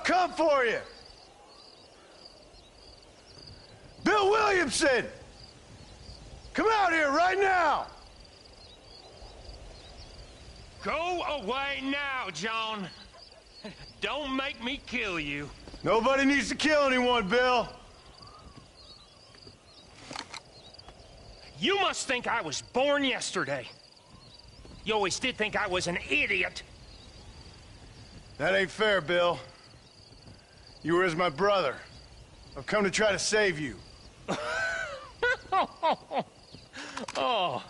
come for you. Bill Williamson! Come out here right now! Go away now, John. Don't make me kill you. Nobody needs to kill anyone, Bill. You must think I was born yesterday. You always did think I was an idiot. That ain't fair, Bill. You were as my brother. I've come to try to save you. Oh.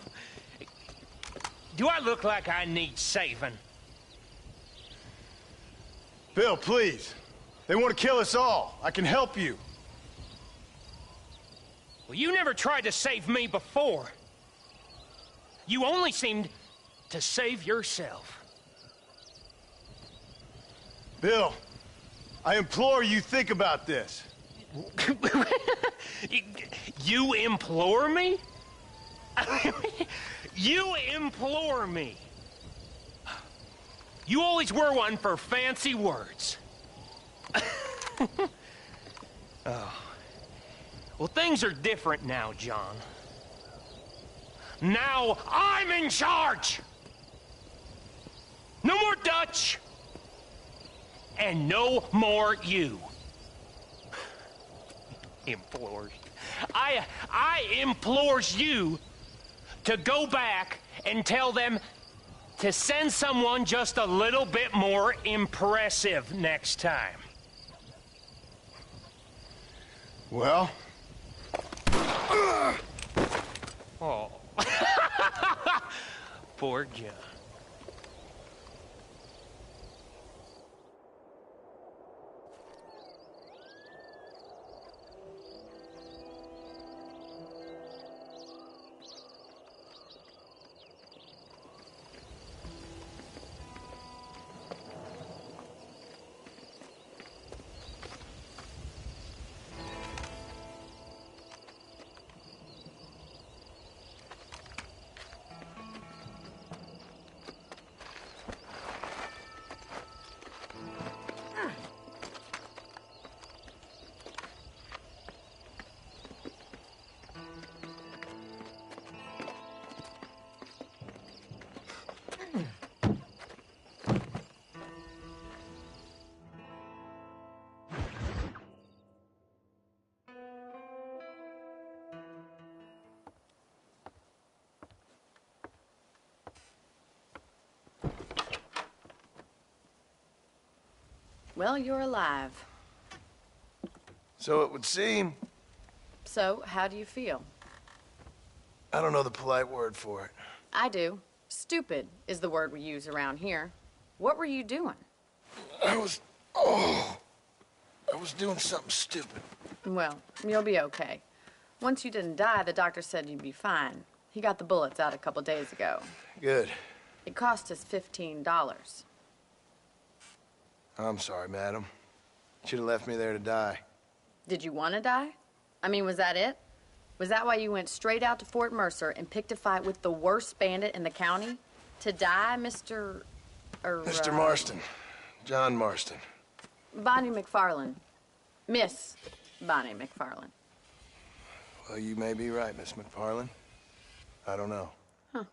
Do I look like I need saving? Bill, please. They want to kill us all. I can help you. Well, you never tried to save me before. You only seemed to save yourself. Bill, I implore you think about this. You implore me? You implore me. You always were one for fancy words. Oh. Well, things are different now, John. Now I'm in charge! No more Dutch! And no more you. Implores. I implores you to go back and tell them to send someone just a little bit more impressive next time. Well? Oh. Poor John. Well, you're alive. So it would seem. So, how do you feel? I don't know the polite word for it. I do. Stupid is the word we use around here. What were you doing? I was doing something stupid. Well, you'll be okay. Once you didn't die, the doctor said you'd be fine. He got the bullets out a couple days ago. Good. It cost us $15. I'm sorry, madam. Should have left me there to die. Did you want to die? I mean, was that it? Was that why you went straight out to Fort Mercer and picked a fight with the worst bandit in the county? To die, Mr. Mr. Marston. John Marston. Bonnie McFarland. Miss Bonnie McFarland. Well, you may be right, Miss McFarland. I don't know. Huh.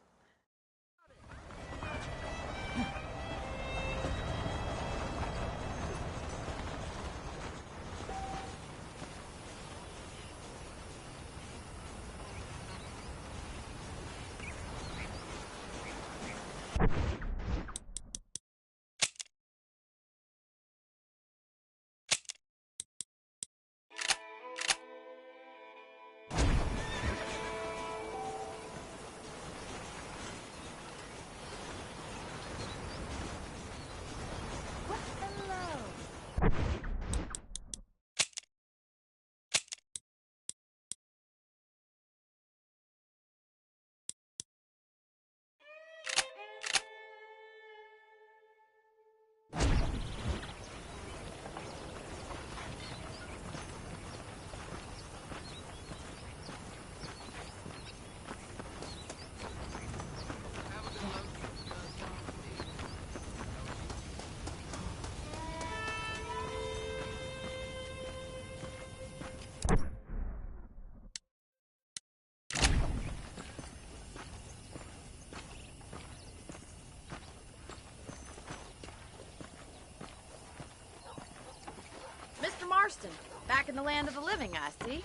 Marston, back in the land of the living, I see.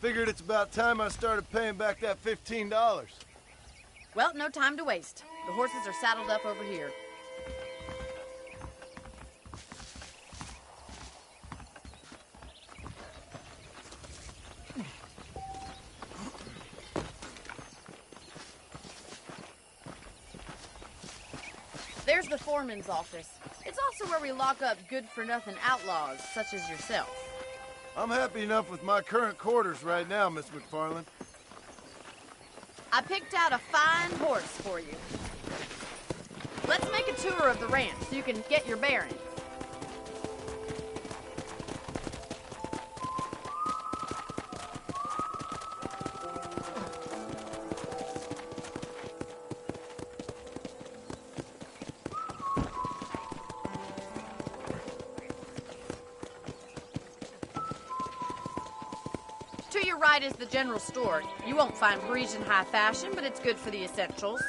Figured it's about time I started paying back that $15. Well, no time to waste. The horses are saddled up over here. There's the foreman's office. It's also where we lock up good-for-nothing outlaws, such as yourself. I'm happy enough with my current quarters right now, Miss McFarland. I picked out a fine horse for you. Let's make a tour of the ranch so you can get your bearings. To your right is the general store. You won't find Parisian high fashion, but it's good for the essentials.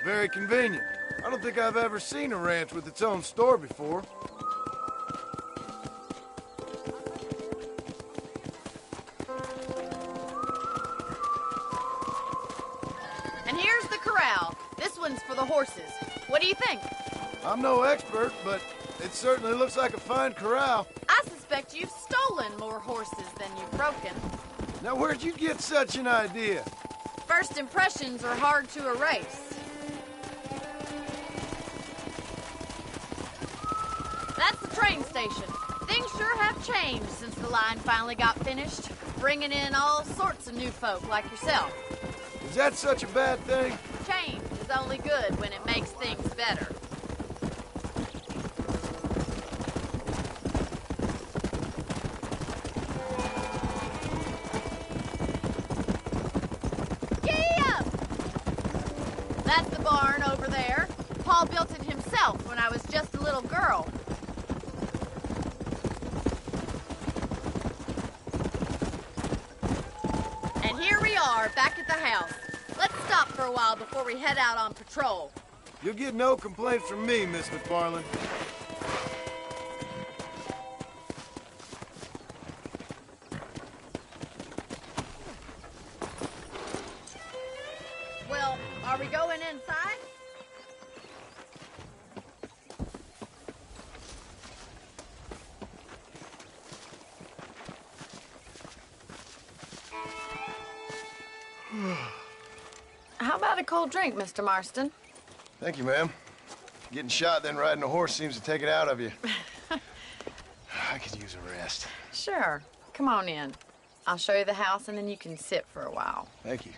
Very convenient. I don't think I've ever seen a ranch with its own store before. And here's the corral. This one's for the horses. What do you think? I'm no expert, but it certainly looks like a fine corral. I suspect you've stolen more horses than you've broken. Now, where'd you get such an idea? First impressions are hard to erase. That's the train station. Things sure have changed since the line finally got finished, bringing in all sorts of new folk like yourself. Is that such a bad thing? Change is only good when it makes things better. That's the barn over there. Paul built it himself when I was just a little girl. And here we are, back at the house. Let's stop for a while before we head out on patrol. You'll get no complaints from me, Miss McFarland. Well, are we going inside? How about a cold drink, Mr. Marston? Thank you, ma'am. Getting shot, then riding a horse seems to take it out of you. I could use a rest. Sure. Come on in. I'll show you the house, and then you can sit for a while. Thank you.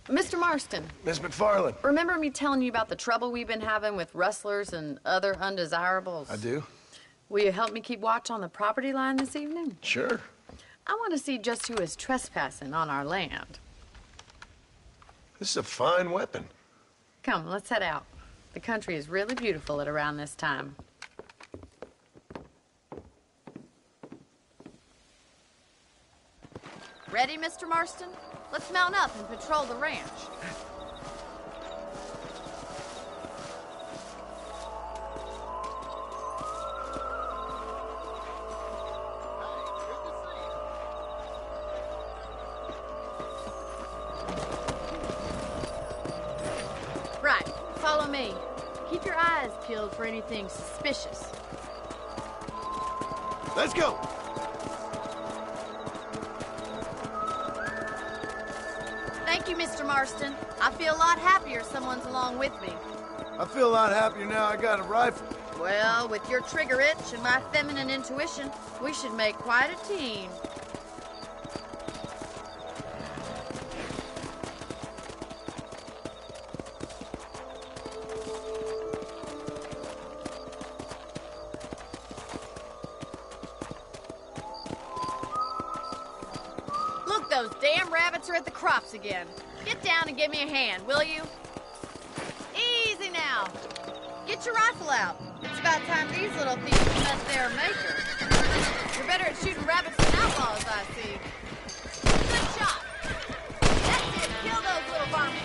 Mr. Marston, Miss McFarland. remember me telling you about the trouble we've been having with rustlers and other undesirables? I do? Will you help me keep watch on the property line this evening? Sure. I want to see just who is trespassing on our land. This is a fine weapon. Come, let's head out. The country is really beautiful at around this time. Ready, Mr. Marston? Let's mount up and patrol the ranch. Right, follow me. Keep your eyes peeled for anything suspicious. Let's go. Thank you, Mr. Marston. I feel a lot happier someone's along with me. I feel a lot happier now I got a rifle. Well, with your trigger itch and my feminine intuition, we should make quite a team. Look, those damn rabbits are at the crops again. Get down and give me a hand, will you? Easy now. Get your rifle out. It's about time these little thieves met their maker. You're better at shooting rabbits than outlaws, I see. Good shot. That's it. Kill those little varmints.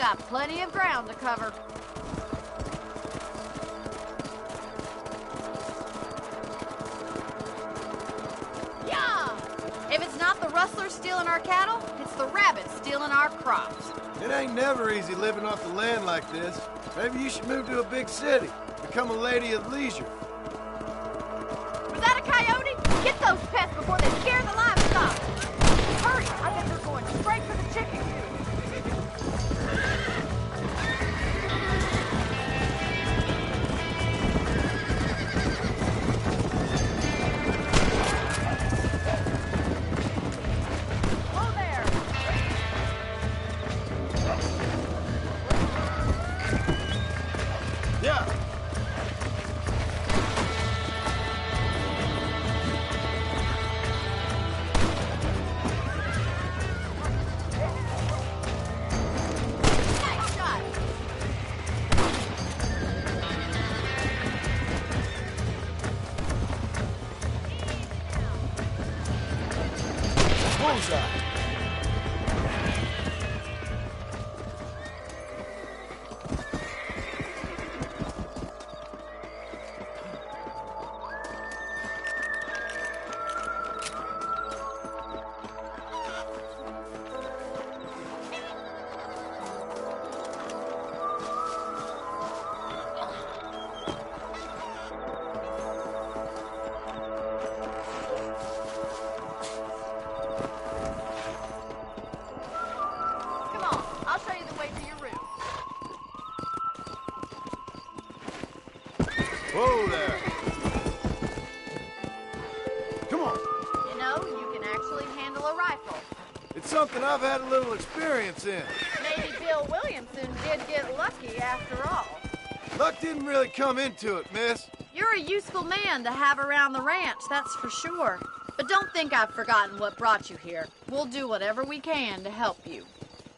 got plenty of ground to cover. Yeah! If it's not the rustlers stealing our cattle, it's the rabbits stealing our crops. It ain't never easy living off the land like this. Maybe you should move to a big city. Become a lady of leisure. Was that a coyote? Get those pests before they scare the livestock. Hurry! I bet they're going straight for the chicken coop. Whoa there! Yeah. Nice shot! Bullseye. Come on, I'll show you the way to your room. Whoa there. Come on. You know, you can actually handle a rifle. It's something I've had a little experience in. Maybe Bill Williamson did get lucky after all. Luck didn't really come into it, miss. You're a useful man to have around the ranch, that's for sure. But don't think I've forgotten what brought you here. We'll do whatever we can to help you.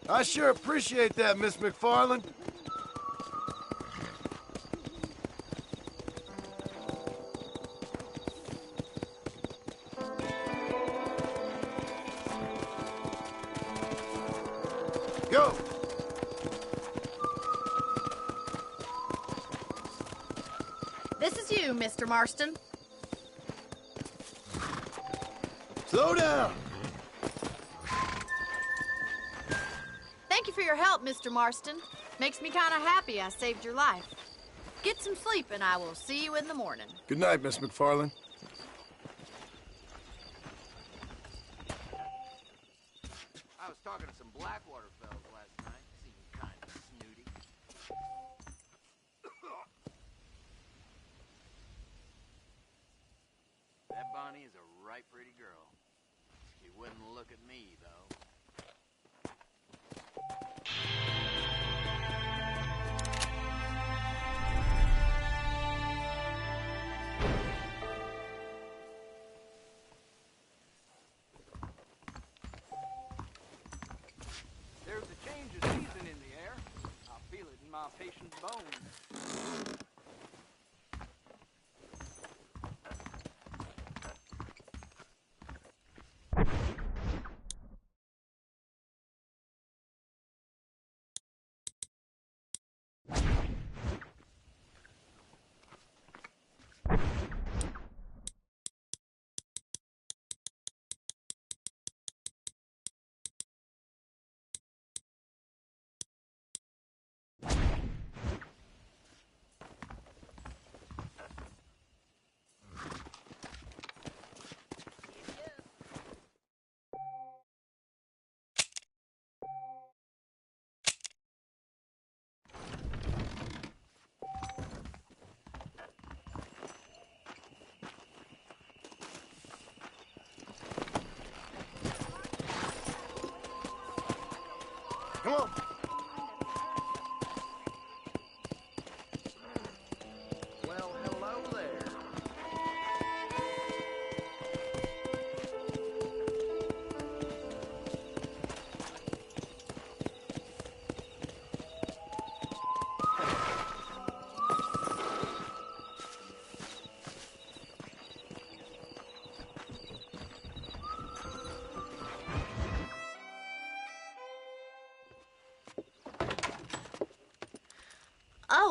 I sure appreciate that, Miss McFarland. Go! This is you, Mr. Marston. Slow down! Thank you for your help, Mr. Marston. Makes me kind of happy I saved your life. Get some sleep and I will see you in the morning. Good night, Miss McFarland. I was talking to some Blackwater fellas last night. Seemed kind of snooty. That Bonnie is a right pretty girl. She wouldn't look at me, though. There's a change of season in the air. I feel it in my patient's bones.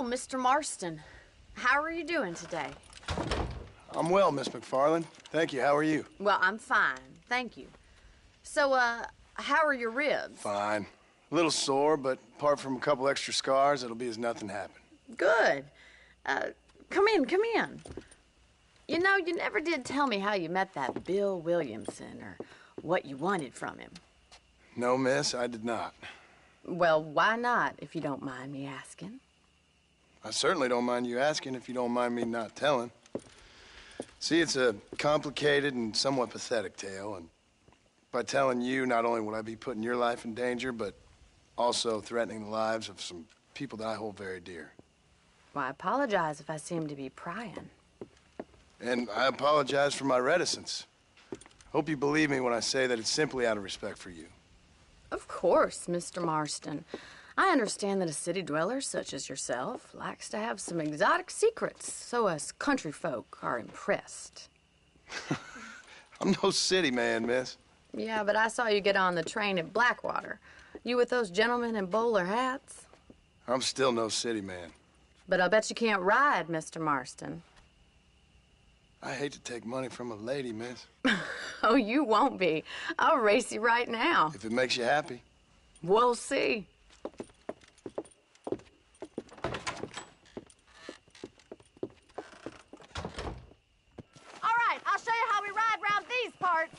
So, Mr. Marston, how are you doing today? I'm well, Miss McFarland. Thank you. How are you? Well, I'm fine, thank you. So, how are your ribs? Fine. A little sore, but apart from a couple extra scars, it'll be as nothing happened. Good. Come in, come in. You know, you never did tell me how you met that Bill Williamson or what you wanted from him. No, miss, I did not. Well, why not, if you don't mind me asking? I certainly don't mind you asking if you don't mind me not telling. See, it's a complicated and somewhat pathetic tale, and by telling you, not only would I be putting your life in danger, but also threatening the lives of some people that I hold very dear. Well, I apologize if I seem to be prying. And I apologize for my reticence. Hope you believe me when I say that it's simply out of respect for you. Of course, Mr. Marston. I understand that a city dweller such as yourself likes to have some exotic secrets, so us country folk are impressed. I'm no city man, miss. Yeah, but I saw you get on the train at Blackwater. You with those gentlemen in bowler hats? I'm still no city man. But I'll bet you can't ride, Mr. Marston. I hate to take money from a lady, miss. Oh, you won't be. I'll race you right now. If it makes you happy. We'll see. All right, I'll show you how we ride round these parts.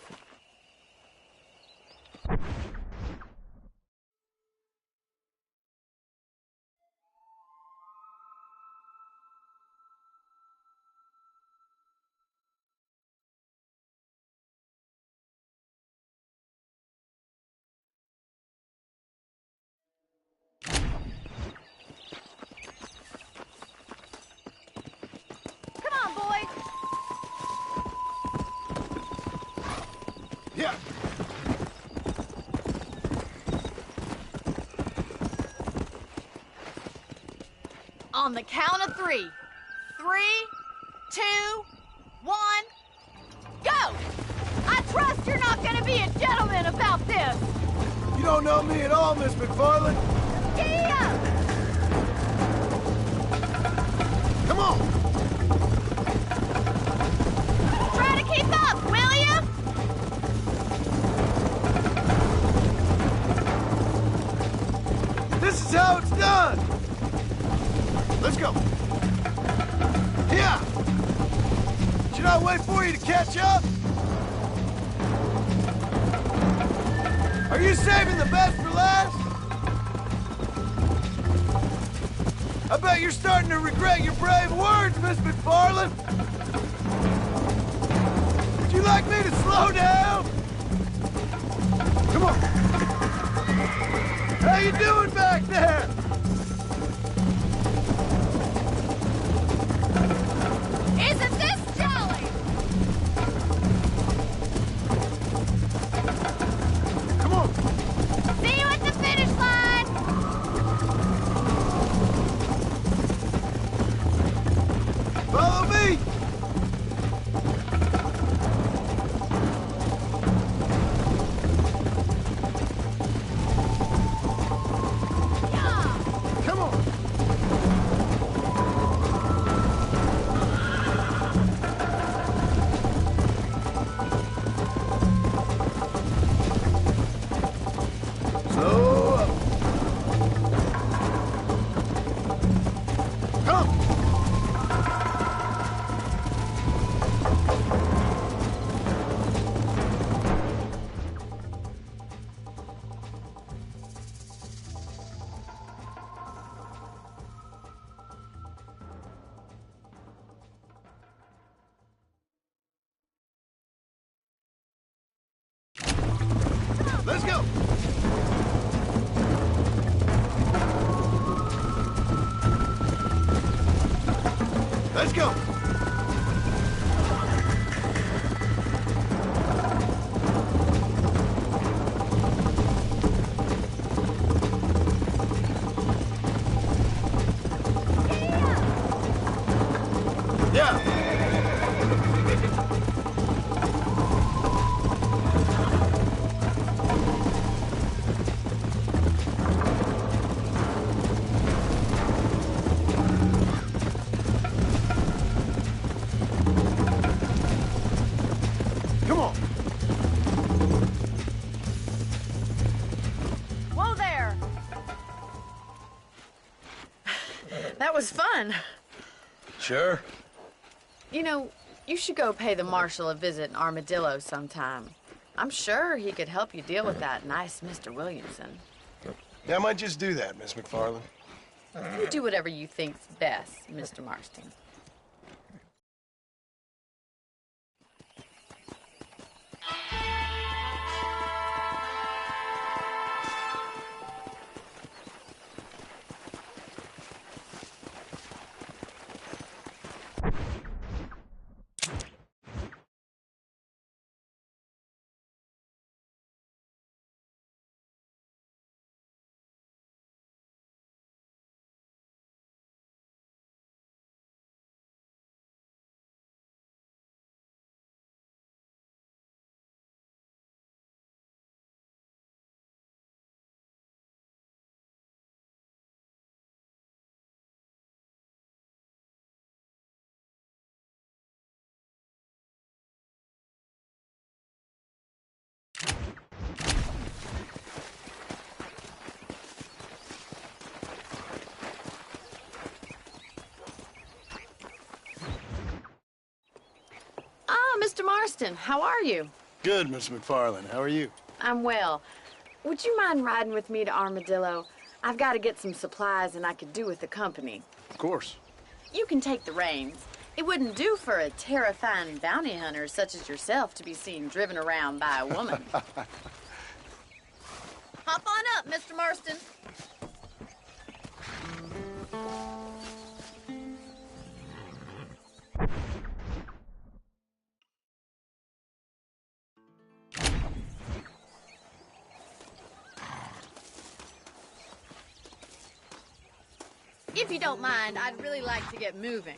Come on, boys. Yeah. On the count of 3. 3, 2, 1, go! I trust you're not gonna be a gentleman about this. You don't know me at all, Miss McFarland. Giddy up! Come on. Try to keep up, will you? This is how it's done. Let's go. Yeah. Should I wait for you to catch up? Are you saving the best for last? I bet you're starting to regret your brave words, Miss McFarland. Would you like me to slow down? Come on. How you doing back there? Isn't this jolly? Come on. See you at the finish line! Follow me. Yeah! Come on. Slow up. Come. Let's go. Let's go. Yeah. Come on. Whoa there! That was fun. Sure. You know, you should go pay the marshal a visit in Armadillo sometime. I'm sure he could help you deal with that nice Mr. Williamson. Yeah, I might just do that, Miss McFarland. You do whatever you think's best, Mr. Marston. Mr. Marston, how are you? Good, Miss McFarland. How are you? I'm well. Would you mind riding with me to Armadillo? I've got to get some supplies and I could do with the company. Of course. You can take the reins. It wouldn't do for a terrifying bounty hunter such as yourself to be seen driven around by a woman. Hop on up, Mr. Marston. If you don't mind, I'd really like to get moving.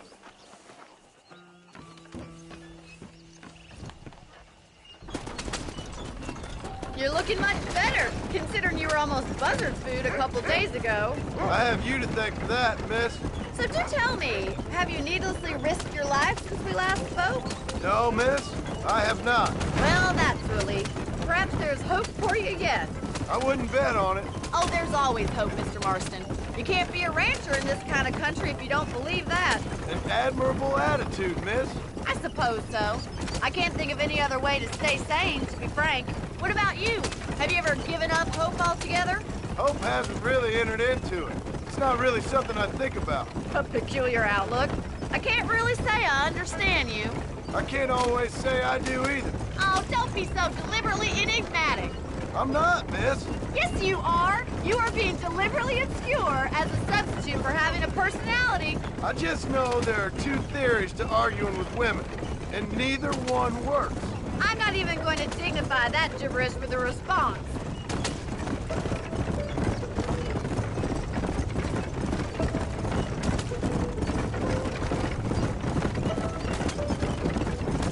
You're looking much better, considering you were almost buzzard food a couple days ago. I have you to thank for that, miss. So do tell me, have you needlessly risked your life since we last spoke? No, miss, I have not. Well, that's a relief. Perhaps there's hope for you yet. I wouldn't bet on it. Oh, there's always hope, Mr. Marston. You can't be a rancher in this kind of country if you don't believe that. An admirable attitude, miss. I suppose so. I can't think of any other way to stay sane, to be frank. What about you? Have you ever given up hope altogether? Hope hasn't really entered into it. It's not really something I think about. A peculiar outlook. I can't really say I understand you. I can't always say I do either. Oh, don't be so deliberately enigmatic. I'm not, miss. Yes, you are. You are being deliberately obscure as a substitute for having a personality. I just know there are two theories to arguing with women, and neither one works. I'm not even going to dignify that gibberish with a response.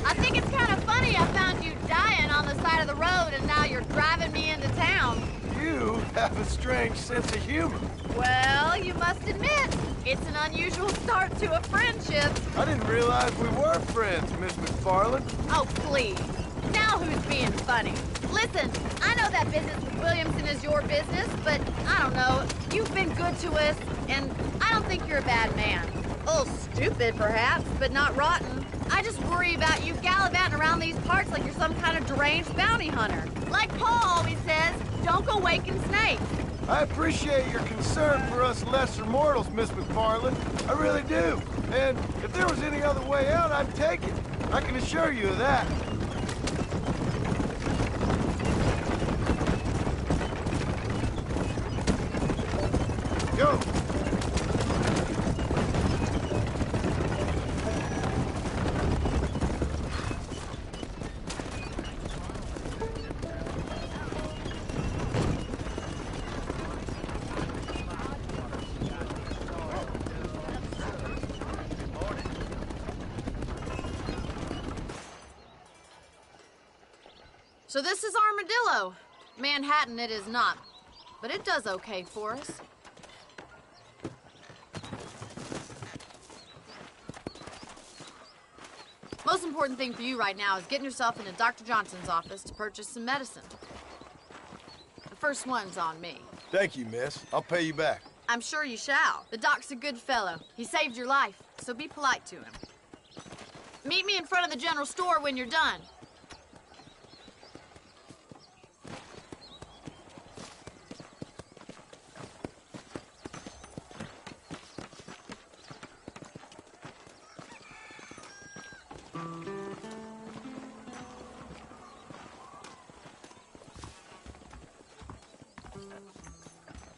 I think it's kind of funny I found you dying on the side of the road and now you're driving me into town. You have a strange sense of humor. Well, you must admit, it's an unusual start to a friendship. I didn't realize we were friends, Miss McFarland. Oh, please. Now who's being funny? Listen, I know that business with Williamson is your business, but I don't know. You've been good to us, and I don't think you're a bad man. A little stupid, perhaps, but not rotten. I just worry about you gallivanting around these parts like you're some kind of deranged bounty hunter. Like Paul always says, don't go waking snakes. I appreciate your concern for us lesser mortals, Miss McFarland. I really do. And if there was any other way out, I'd take it. I can assure you of that. Go. So this is Armadillo. Manhattan it is not, but it does okay for us. Most most important thing for you right now is getting yourself into Dr. Johnson's office to purchase some medicine. The first one's on me. Thank you, miss. I'll pay you back. I'm sure you shall. The doc's a good fellow. He saved your life, so be polite to him. Meet me in front of the general store when you're done.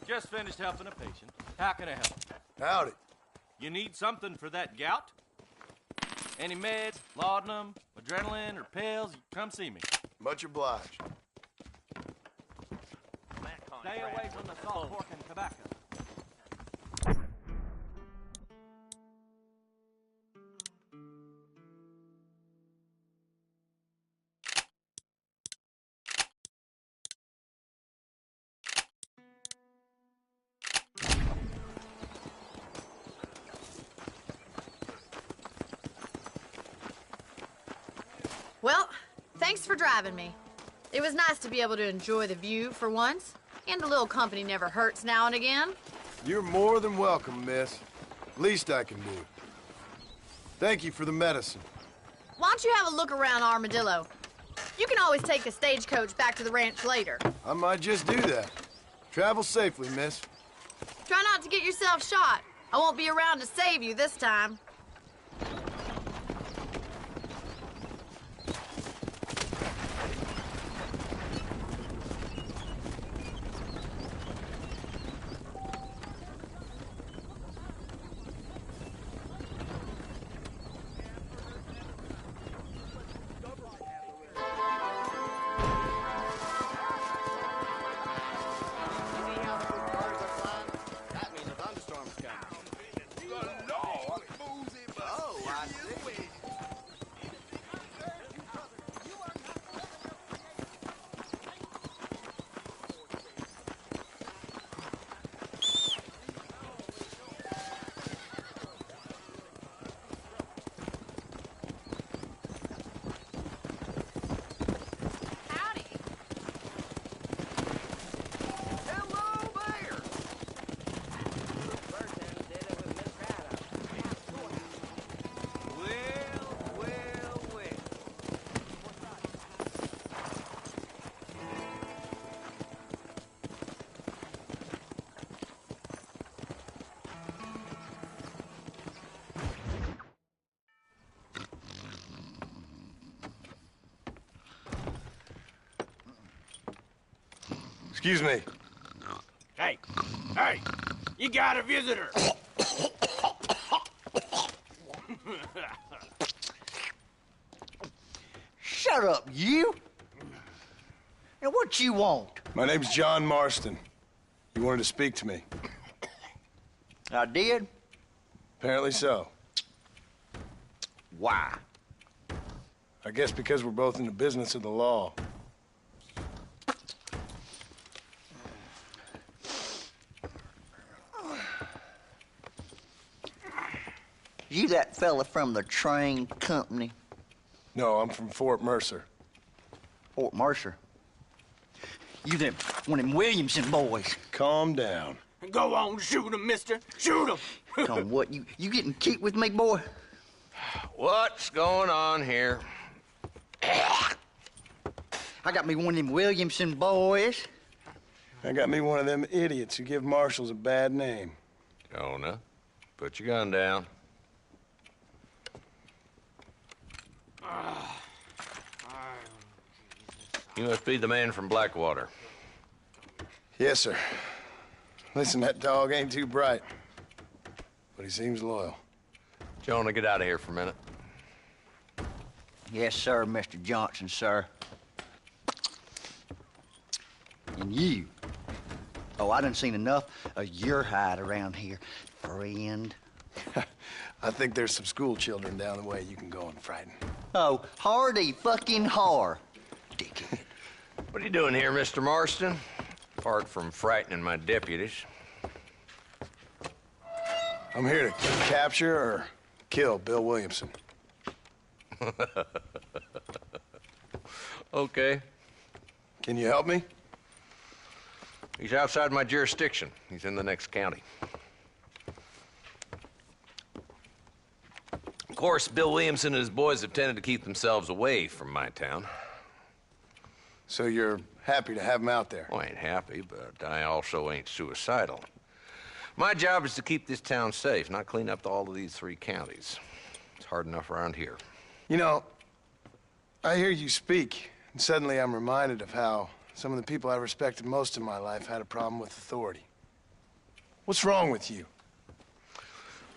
Just finished helping a patient. How can I help? Howdy. You need something for that gout? Any meds, laudanum, adrenaline, or pills? Come see me. Much obliged. Stay away from the salt pork and tobacco. Well, thanks for driving me. It was nice to be able to enjoy the view for once, and a little company never hurts now and again. You're more than welcome, miss. Least I can do. Thank you for the medicine. Why don't you have a look around Armadillo? You can always take a stagecoach back to the ranch later. I might just do that. Travel safely, miss. Try not to get yourself shot. I won't be around to save you this time. Excuse me. Hey, you got a visitor. Shut up, you! And what you want? My name's John Marston. You wanted to speak to me. I did? Apparently so. Why? I guess because we're both in the business of the law. You that fella from the train company? No, I'm from Fort Mercer. Fort Mercer? You them one of them Williamson boys? Calm down. Go on, shoot him, mister. Shoot him. Come what, you getting kicked with me, boy? What's going on here? I got me one of them Williamson boys. I got me one of them idiots who give marshals a bad name. Jonah, put your gun down. You must be the man from Blackwater. Yes, sir. Listen, that dog ain't too bright, but he seems loyal. Jonah, get out of here for a minute. Yes, sir, Mr. Johnson, sir. And you. Oh, I done seen enough of your hide around here, friend. I think there's some school children down the way you can go and frighten. Oh, hardy fucking har. Dickhead. What are you doing here, Mr. Marston? Apart from frightening my deputies. I'm here to capture or kill Bill Williamson. Okay. Can you help me? He's outside my jurisdiction. He's in the next county. Of course, Bill Williamson and his boys have tended to keep themselves away from my town. So you're happy to have him out there? Well, I ain't happy, but I also ain't suicidal. My job is to keep this town safe, not clean up all of these 3 counties. It's hard enough around here. You know, I hear you speak, and suddenly I'm reminded of how some of the people I respected most in my life had a problem with authority. What's wrong with you?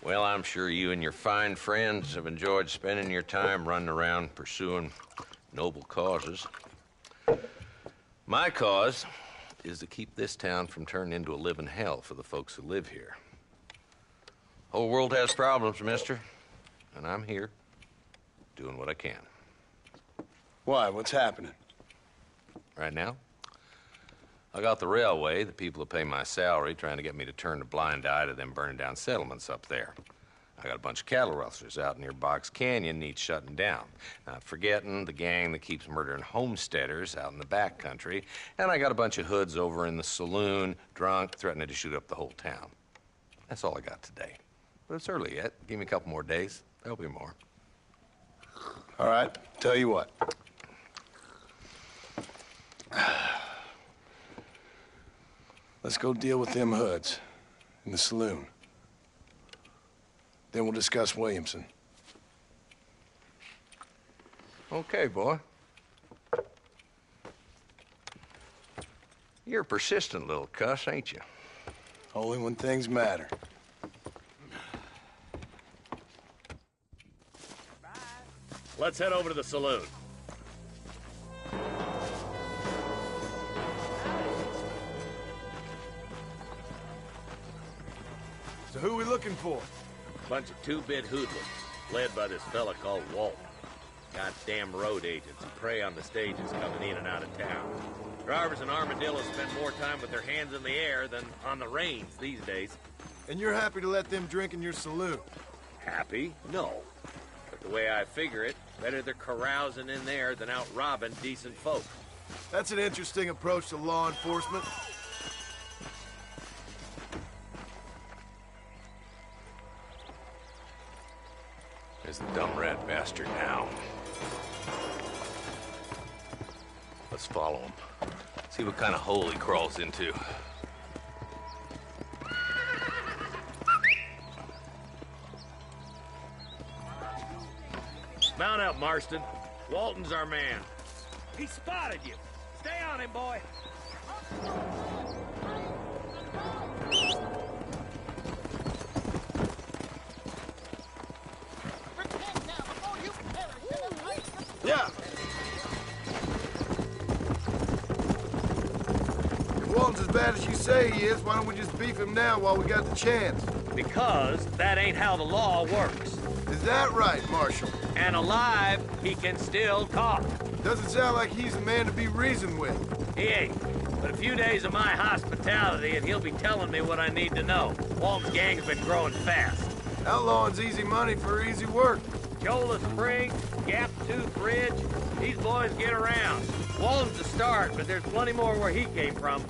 Well, I'm sure you and your fine friends have enjoyed spending your time running around pursuing noble causes. My cause is to keep this town from turning into a living hell for the folks who live here. Whole world has problems, mister, and I'm here doing what I can. Why? What's happening? Right now, I got the railway, the people who pay my salary, trying to get me to turn a blind eye to them burning down settlements up there. I got a bunch of cattle rustlers out near Box Canyon needs shutting down. Not forgetting the gang that keeps murdering homesteaders out in the back country. And I got a bunch of hoods over in the saloon, drunk, threatening to shoot up the whole town. That's all I got today. But it's early yet. Give me a couple more days. There'll be more. All right, tell you what. Let's go deal with them hoods in the saloon. Then we'll discuss Williamson. Okay, boy. You're a persistent little cuss, ain't you? Only when things matter. Let's head over to the saloon. So who are we looking for? Bunch of two-bit hoodlums, led by this fella called Walt. Goddamn road agents who prey on the stages coming in and out of town. Drivers and armadillos spend more time with their hands in the air than on the reins these days. And you're happy to let them drink in your saloon? Happy? No. But the way I figure it, better they're carousing in there than out robbing decent folk. That's an interesting approach to law enforcement. There's the dumb rat bastard now. Let's follow him. See what kind of hole he crawls into. Mount up, Marston. Walton's our man. He spotted you. Stay on him, boy. Yeah. If Walton's as bad as you say he is, why don't we just beef him now while we got the chance? Because that ain't how the law works. Is that right, Marshal? And alive, he can still talk. Doesn't sound like he's the man to be reasoned with. He ain't. But a few days of my hospitality and he'll be telling me what I need to know. Walton's gang's been growing fast. Outlawing's easy money for easy work. Chola Springs, Gap Tooth Ridge, these boys get around. Walton's the start, but there's plenty more where he came from.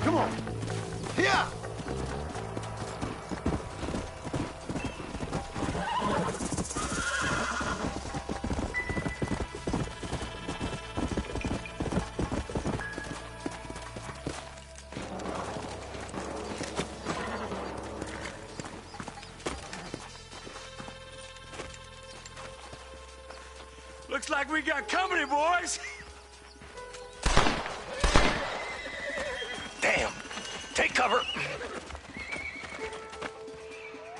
Come on. Here! Looks like we got company, boys. Damn! Take cover!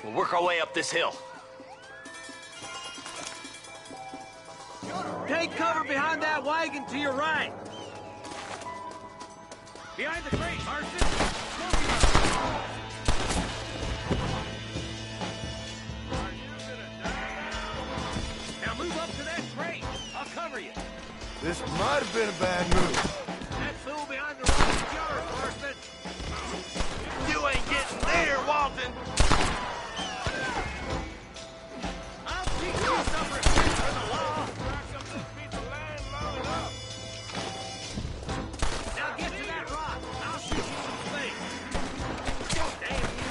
We'll work our way up this hill. Take cover behind that wagon to your right. Behind the crate, Marston. Are you gonna die now? Now move up to that crate. I'll cover you. This might have been a bad move. That fool behind the rock jar, Marston. You ain't getting there, Walton. I'll teach you some respect for the law. Now get to that rock. I'll shoot you some space. Damn you.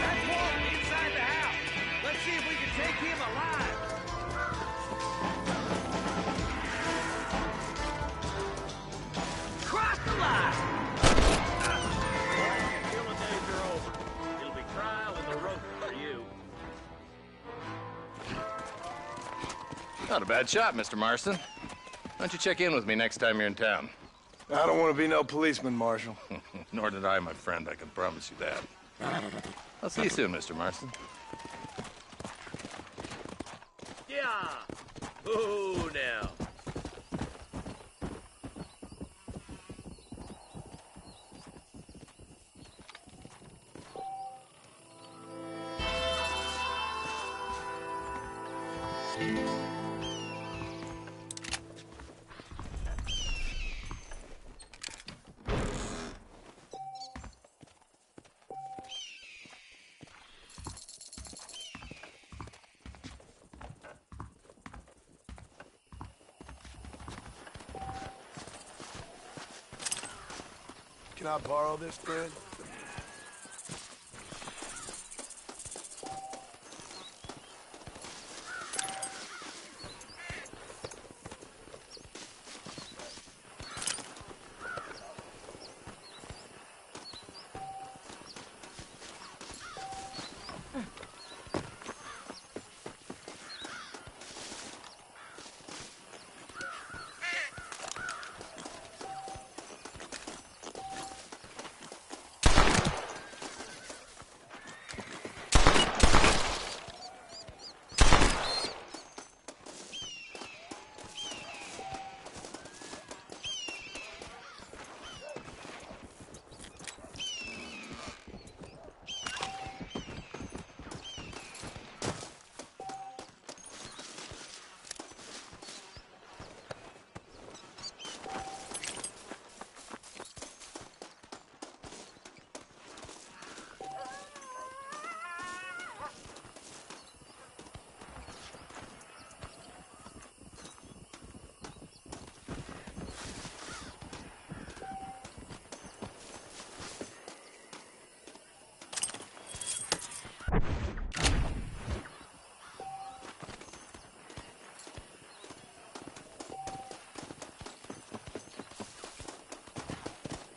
That's Walton inside the house. Let's see if we can take him alive. Cross the line! Until the days are over, it'll be trial and the rope for you. Not a bad shot, Mr. Marston. Why don't you check in with me next time you're in town? I don't want to be no policeman, Marshal. Nor did I, my friend. I can promise you that. I'll see you soon, Mr. Marston. Yeah! Ooh, now. Can I borrow this thread?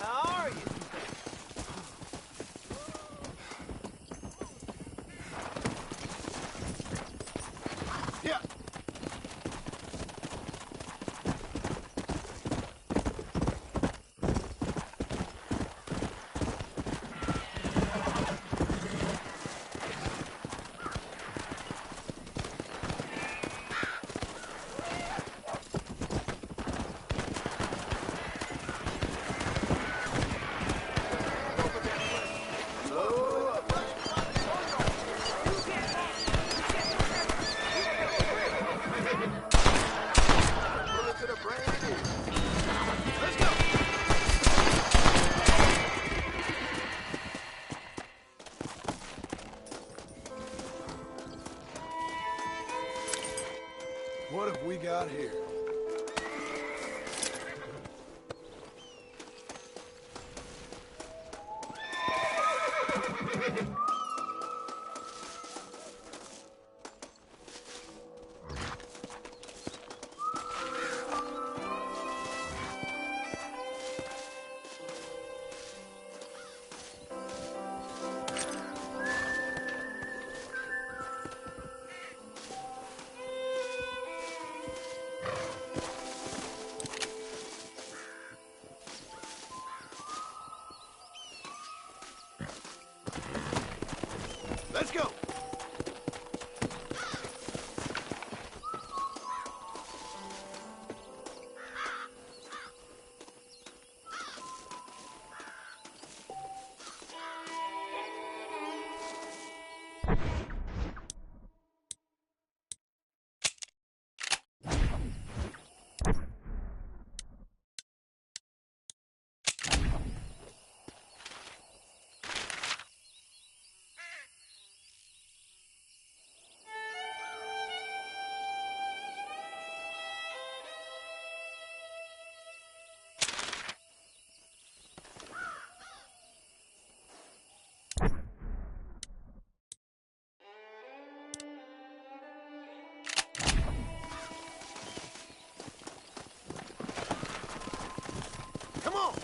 How are you? Yeah. What have we got here? Come on!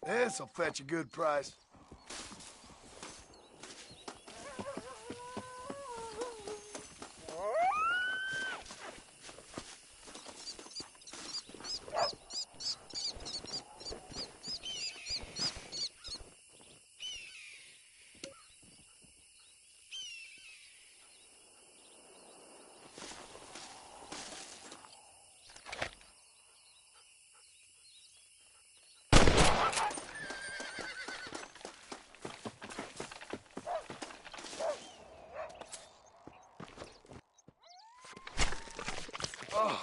This'll fetch a good price. Oh,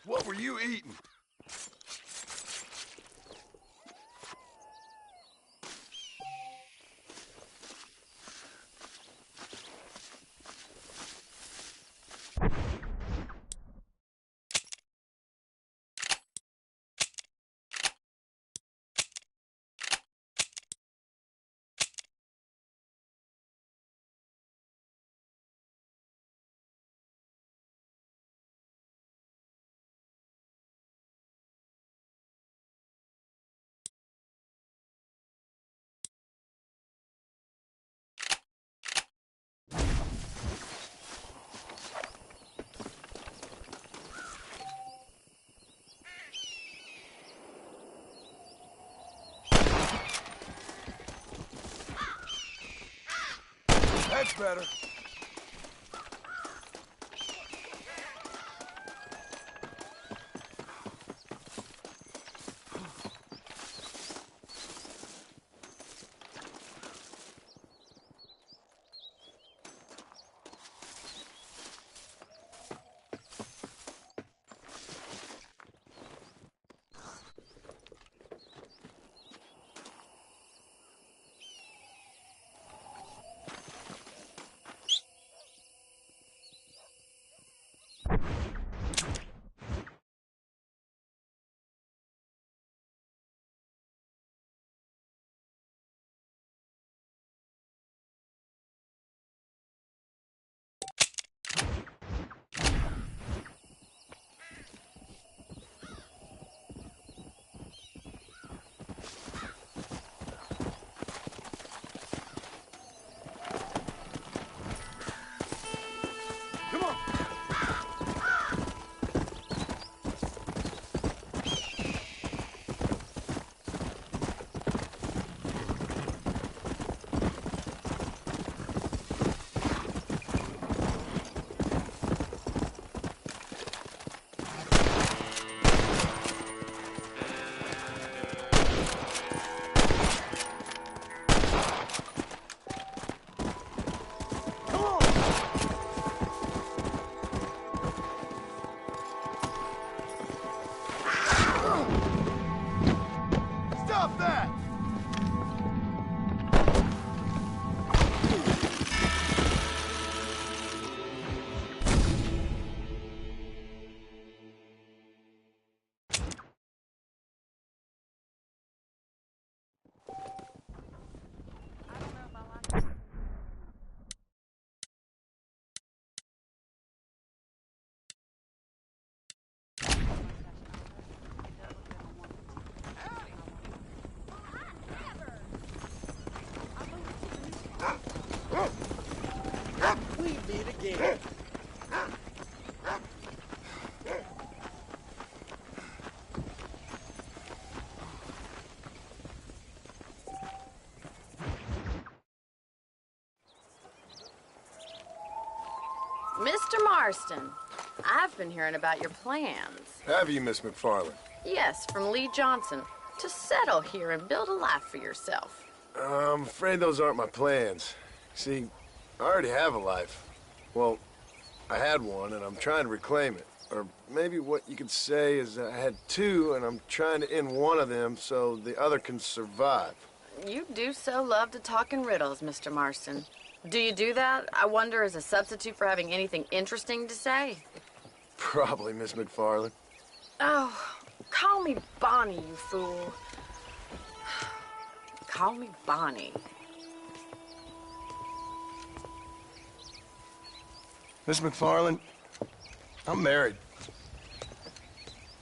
what were you eating? That's better. Mr. Marston, I've been hearing about your plans. Have you, Miss McFarland? Yes, from Lee Johnson, to settle here and build a life for yourself. I'm afraid those aren't my plans. See, I already have a life. Well, I had one, and I'm trying to reclaim it. Or maybe what you could say is I had two, and I'm trying to end one of them so the other can survive. You do so love to talk in riddles, Mr. Marston. Do you do that, I wonder, as a substitute for having anything interesting to say? Probably, Miss McFarland. Oh, call me Bonnie, you fool. Call me Bonnie. Miss McFarland, I'm married.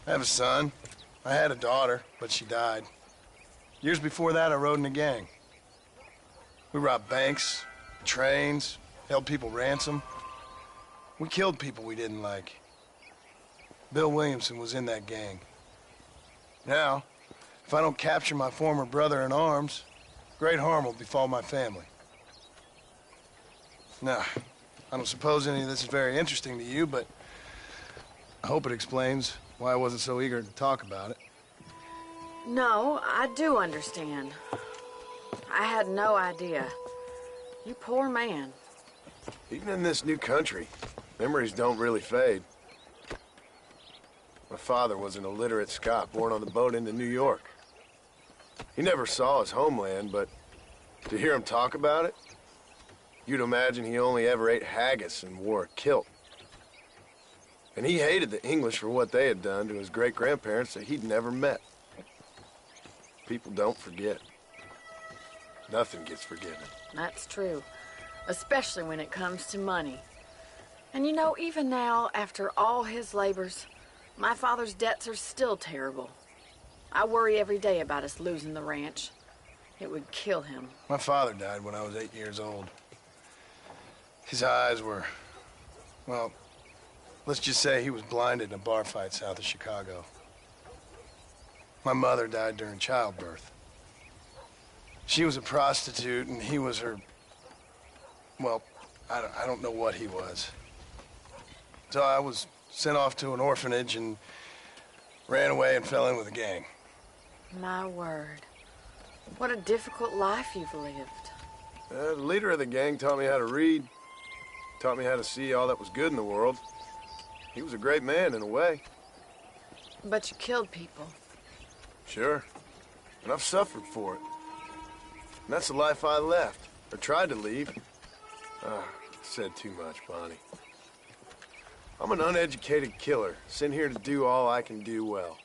I have a son. I had a daughter, but she died. Years before that, I rode in a gang. We robbed banks, trains, held people ransom. We killed people we didn't like. Bill Williamson was in that gang. Now, if I don't capture my former brother-in-arms, great harm will befall my family. Now, I don't suppose any of this is very interesting to you, but I hope it explains why I wasn't so eager to talk about it. No, I do understand. I had no idea. You poor man. Even in this new country, memories don't really fade. My father was an illiterate Scot born on the boat into New York. He never saw his homeland, but to hear him talk about it, you'd imagine he only ever ate haggis and wore a kilt. And he hated the English for what they had done to his great-grandparents that he'd never met. People don't forget. Nothing gets forgiven. That's true, especially when it comes to money. And you know, even now, after all his labors, my father's debts are still terrible. I worry every day about us losing the ranch. It would kill him. My father died when I was 8 years old. His eyes were, well, let's just say he was blinded in a bar fight south of Chicago. My mother died during childbirth. She was a prostitute, and he was her, well, I don't know what he was. So I was sent off to an orphanage and ran away and fell in with a gang. My word. What a difficult life you've lived. The leader of the gang taught me how to read, taught me how to see all that was good in the world. He was a great man in a way. But you killed people. Sure. And I've suffered for it. And that's the life I left, or tried to leave. I said too much, Bonnie. I'm an uneducated killer, sent here to do all I can do well.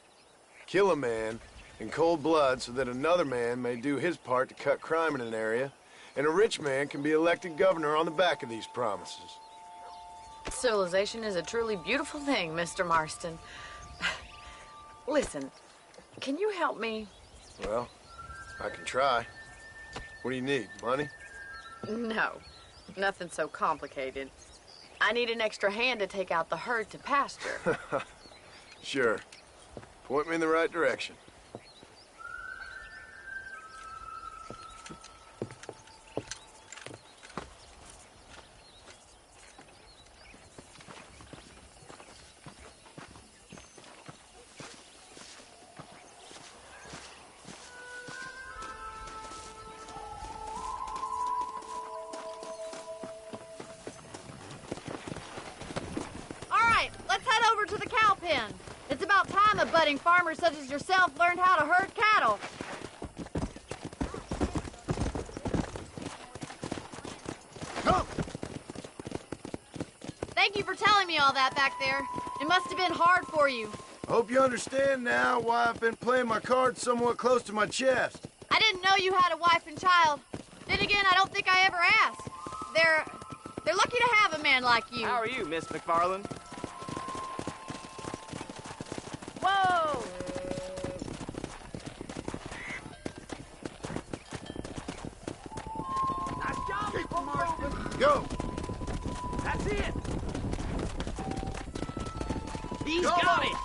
Kill a man in cold blood so that another man may do his part to cut crime in an area, and a rich man can be elected governor on the back of these promises. Civilization is a truly beautiful thing, Mr. Marston. Listen, can you help me? Well, I can try. What do you need, money? No, nothing so complicated. I need an extra hand to take out the herd to pasture. Sure. Point me in the right direction. It's about time a budding farmer such as yourself learned how to herd cattle. Come! Thank you for telling me all that back there. It must have been hard for you. I hope you understand now why I've been playing my cards somewhat close to my chest. I didn't know you had a wife and child. Then again, I don't think I ever asked. They're lucky to have a man like you. How are you, Miss McFarland? Whoa! Nice job, Mr. Marston. Go! That's it. He's Come got on. it.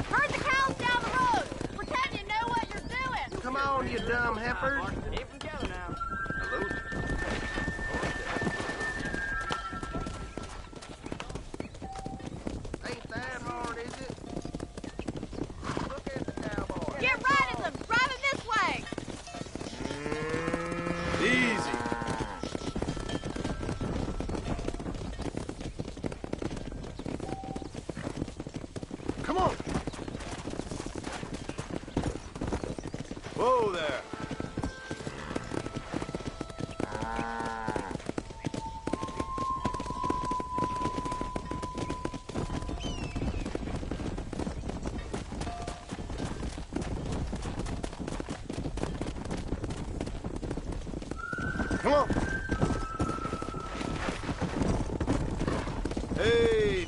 Herd the cows down the road. Pretend you know what you're doing. Come on, you dumb heifers. Keep them together now. on. Whoa there. Come on. Hey.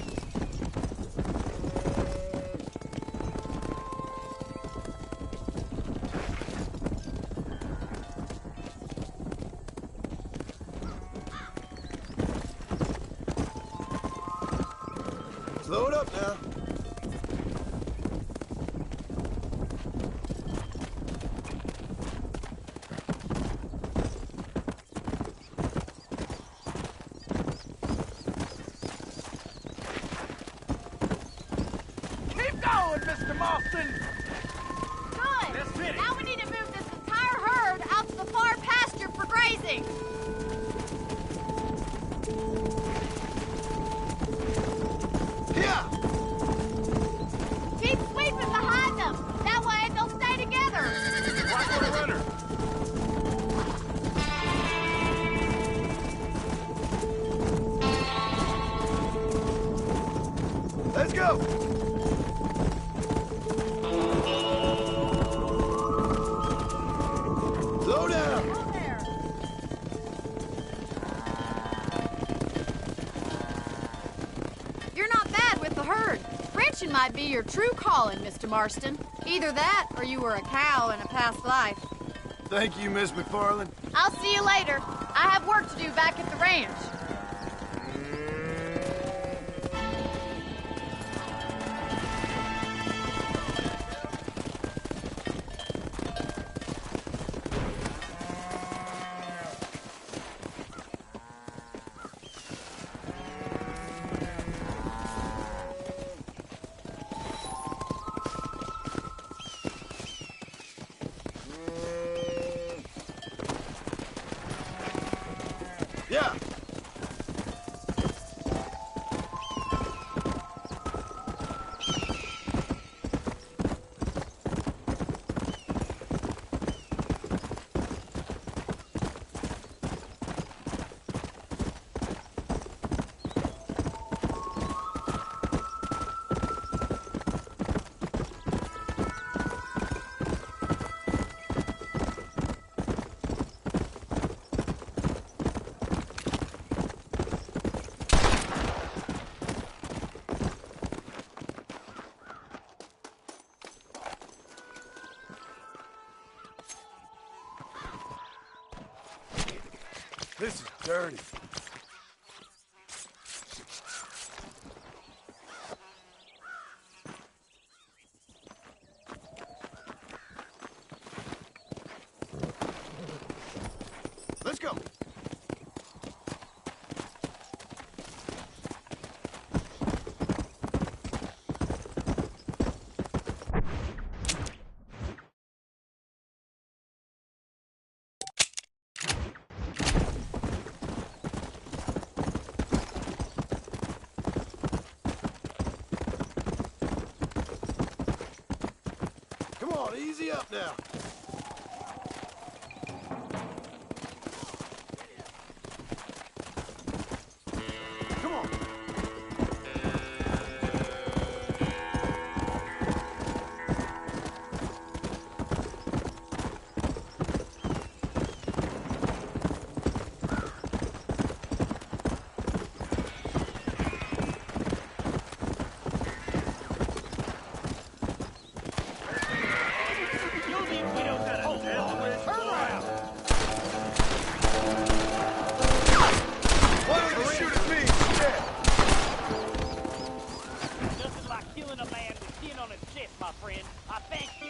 Slow it up now. Keep going, Mr. Marston! Good. Let's hit it. Now we need to move this entire herd out to the far pasture for grazing. Yeah. Keep sweeping behind them. That way they'll stay together. Watch for the runner. Let's go. Slow down. Go there. You're not bad with the herd. Ranching might be your true calling, Mr. Marston. Either that or you were a cow in a past life. Thank you, Miss McFarland. I'll see you later. I have work to do back at the ranch. Yeah. This is dirty. Let's go. Come on, easy up now. Come on. Why don't you shoot at me instead? Nothing like killing a man with skin on his chest, my friend. I thank you.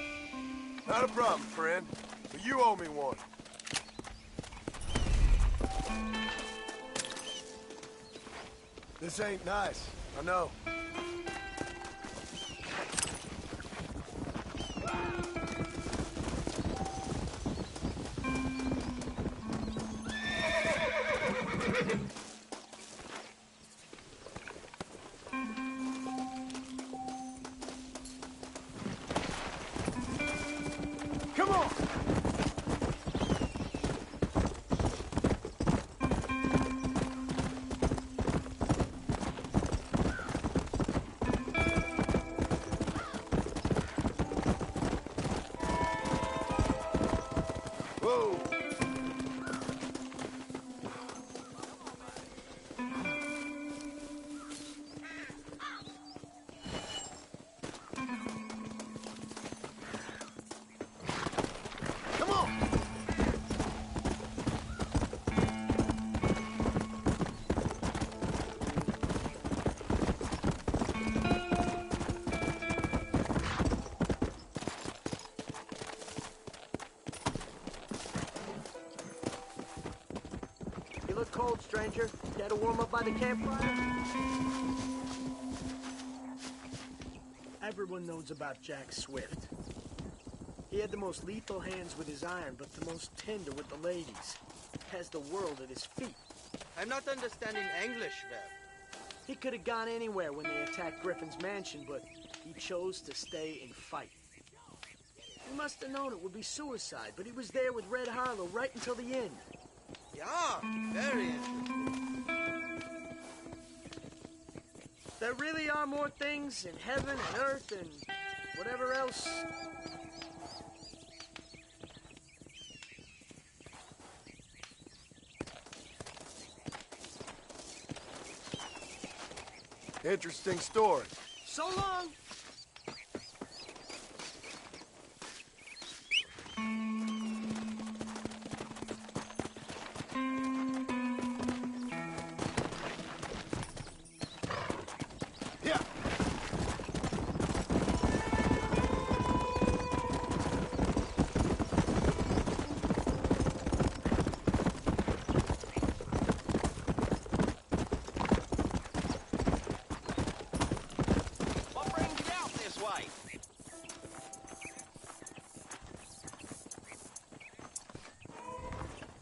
Not a problem, friend. But you owe me one. This ain't nice. I know. up by the campfire? Everyone knows about Jack Swift. He had the most lethal hands with his iron, but the most tender with the ladies. Has the world at his feet. I'm not understanding English, Bev. He could have gone anywhere when they attacked Griffin's mansion, but he chose to stay and fight. He must have known it would be suicide, but he was there with Red Harlow right until the end. Yeah, very interesting. There really are more things in heaven and earth and whatever else. Interesting story. So long. Yeah. What brings you out this way?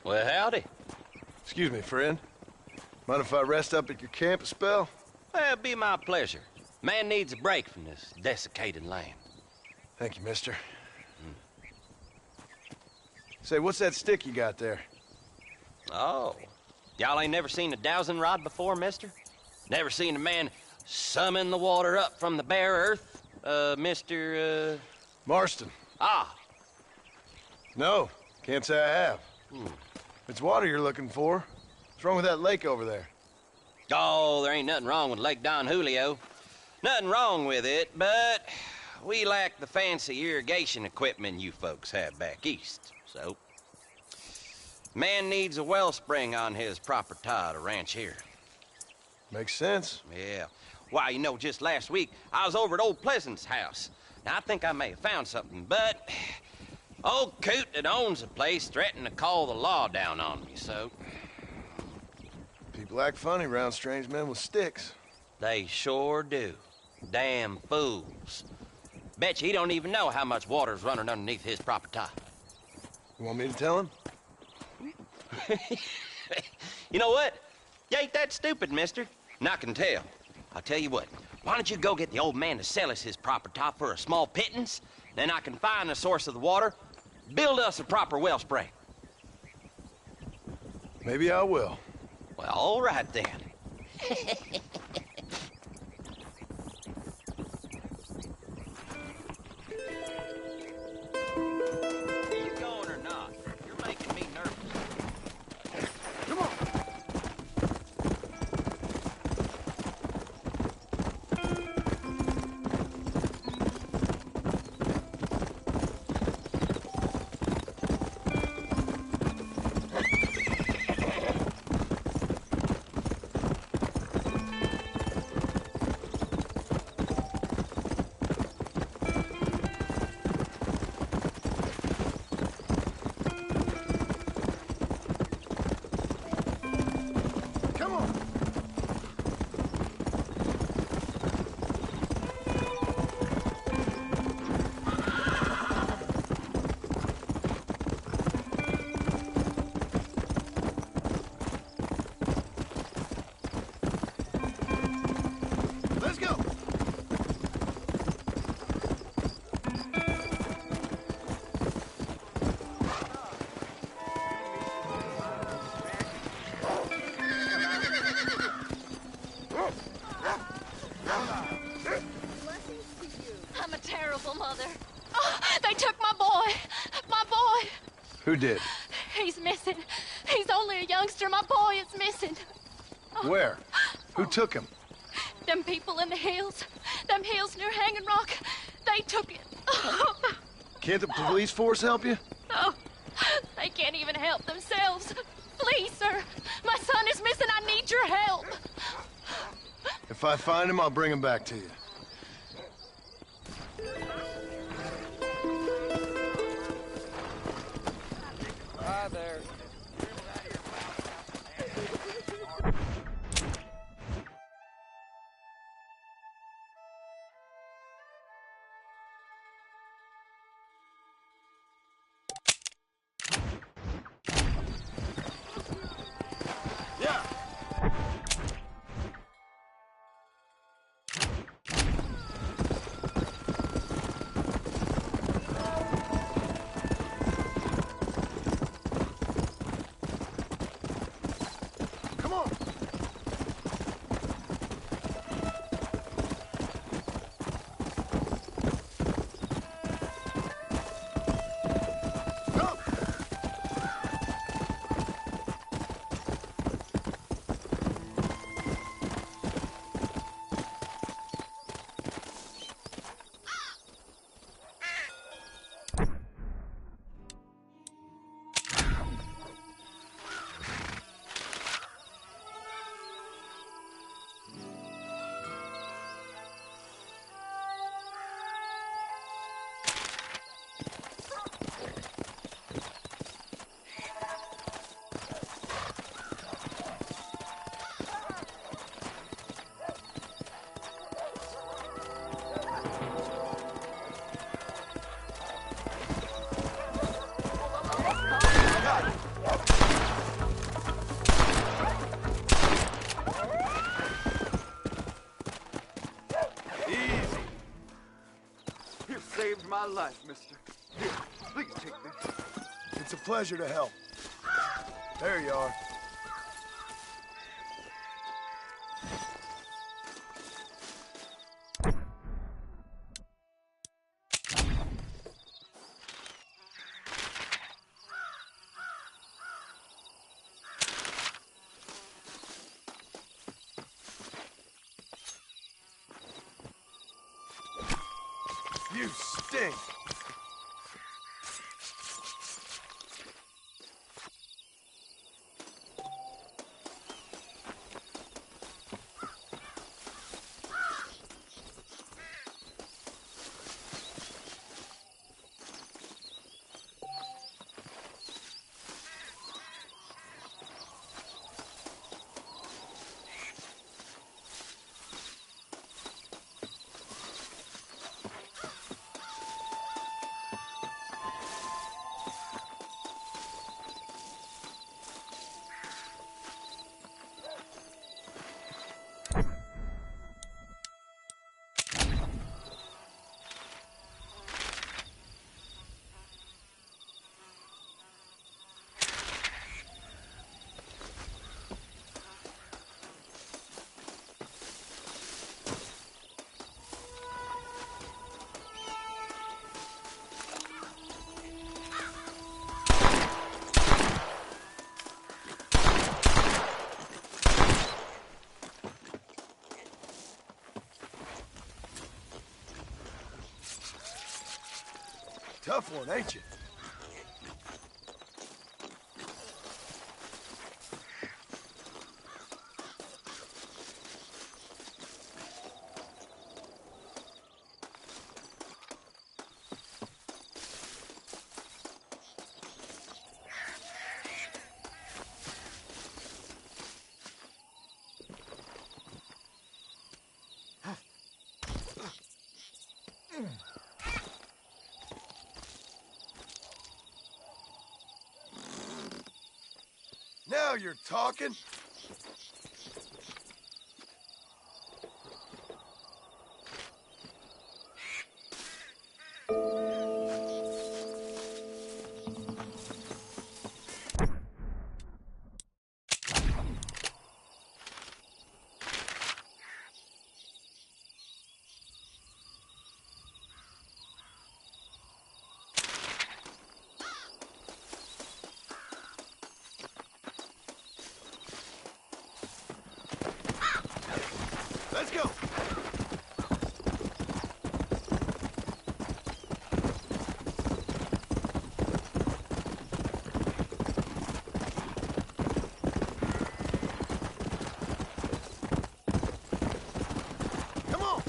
Well, howdy. Excuse me, friend. Mind if I rest up at your camp a spell? Well, it'd be my pleasure. Man needs a break from this desiccated land. Thank you, mister. Say, what's that stick you got there? Oh. Y'all ain't never seen a dowsing rod before, mister? Never seen a man summon the water up from the bare earth? Mr. Marston. Ah. No, can't say I have. It's water you're looking for. What's wrong with that lake over there? Oh, there ain't nothing wrong with Lake Don Julio. Nothing wrong with it, but we lack the fancy irrigation equipment you folks have back east, so... Man needs a wellspring on his property to ranch here. Makes sense. Yeah. Why, you know, just last week, I was over at old Pleasant's house. Now, I think I may have found something, but... Old coot that owns the place threatened to call the law down on me, so... People act funny around strange men with sticks. They sure do. Damn fools. Bet you he don't even know how much water's running underneath his property. You want me to tell him? You know what? You ain't that stupid, mister. And I can tell. I'll tell you what. Why don't you go get the old man to sell us his property for a small pittance? Then I can find the source of the water, build us a proper wellspring. Maybe I will. Well, all right then. Are you going or not? You're making me nervous. Come on. Come on. Let's go. I'm a terrible mother. Oh, they took my boy. My boy. Who did? He's missing. He's only a youngster. My boy is missing. Where? Who took him? Them people in the hills. Them hills near Hanging Rock. They took it. Oh, Can't the police force help you? oh, they can't even help themselves. Please, sir. My son is missing. I need your help. If I find him, I'll bring him back to you. Hi there. my life, mister. Here, please take this. It's a pleasure to help. There you are. You stink! Tough one, ain't you? Now you're talking. Let's go. Come on.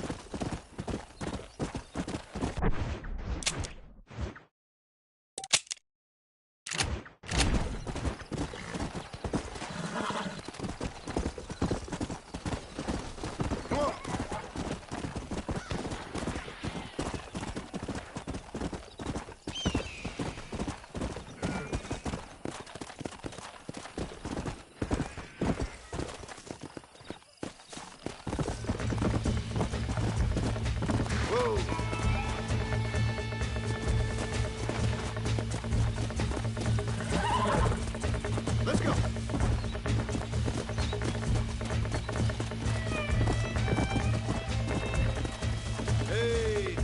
Let's go. Hey.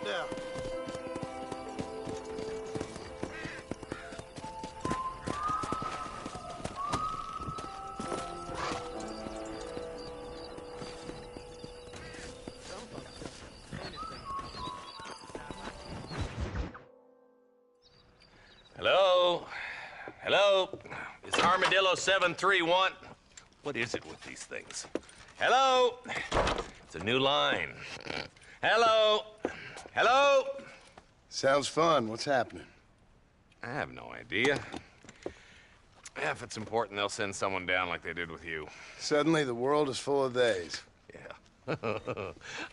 now. Hello? Hello? It's Armadillo 731. What is it with these things? Hello? It's a new line. Hello? Hello? Sounds fun. What's happening? I have no idea. Yeah, if it's important, they'll send someone down like they did with you. Suddenly, the world is full of theys. Yeah.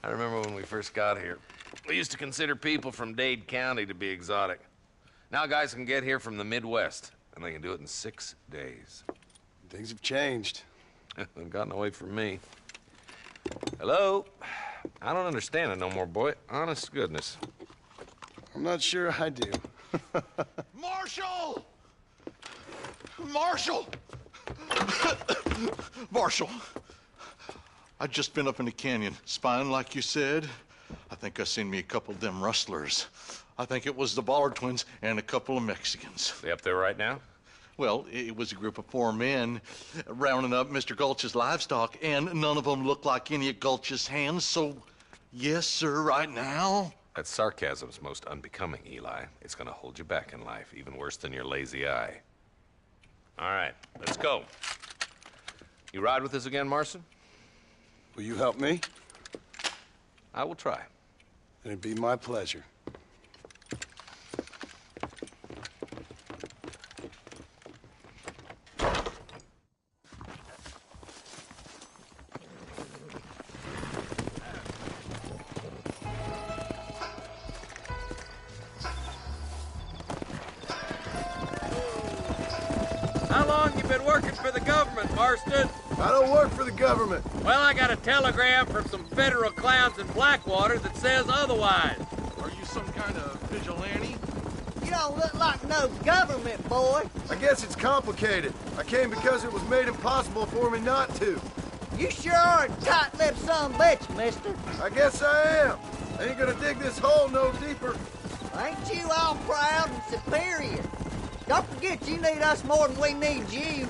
I remember when we first got here. We used to consider people from Dade County to be exotic. Now guys can get here from the Midwest, and they can do it in 6 days. Things have changed. They've gotten away from me. Hello? I don't understand it no more, boy. Honest to goodness. I'm not sure I do. Marshall! Marshall! Marshall! I'd just been up in the canyon, spying like you said. I think I seen me a couple of them rustlers. I think it was the Ballard twins and a couple of Mexicans. They up there right now? Well, it was a group of 4 men rounding up Mr. Gulch's livestock, and none of them looked like any of Gulch's hands, so yes, sir, right now. That sarcasm's most unbecoming, Eli. It's gonna hold you back in life, even worse than your lazy eye. All right, let's go. You ride with us again, Marson? Will you help me? I will try. It'd be my pleasure. How long you been working for the government, Marston? I don't work for the government. Well, I got a telegram from some federal clowns in Blackwater that says otherwise. Are you some kind of vigilante? You don't look like no government boy. I guess it's complicated. I came because it was made impossible for me not to. You sure are a tight-lipped son of a bitch, mister. I guess I am. I ain't gonna dig this hole no deeper. Ain't you all proud and superior? Don't forget you need us more than we need you.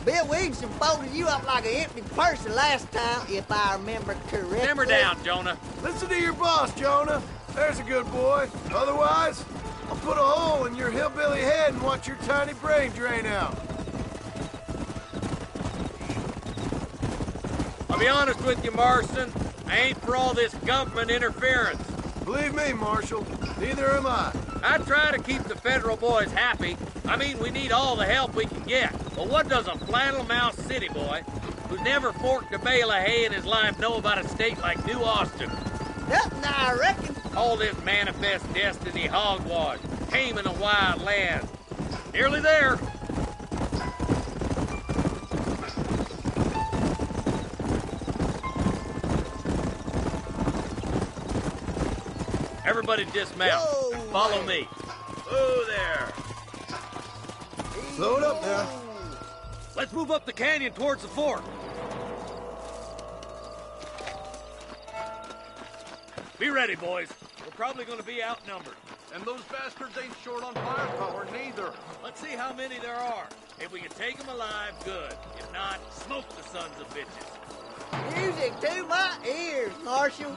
Bill Williamson folded you up like an empty purse the last time, if I remember correctly. Simmer down, Jonah. Listen to your boss, Jonah. There's a good boy. Otherwise, I'll put a hole in your hillbilly head and watch your tiny brain drain out. I'll be honest with you, Marston. I ain't for all this government interference. Believe me, Marshal, neither am I. I try to keep the federal boys happy. I mean, we need all the help we can get. But what does a flannel-mouthed city boy who's never forked a bale of hay in his life know about a state like New Austin? Nothing, I reckon. All this manifest destiny hogwash, taming a wild land. Nearly there. Everybody dismount. Whoa, Follow man. me. Whoa there! Slow it up now. Let's move up the canyon towards the fort. Be ready, boys. We're probably going to be outnumbered. And those bastards ain't short on firepower, neither. Let's see how many there are. If we can take them alive, good. If not, smoke the sons of bitches. Music to my ears, Marshal.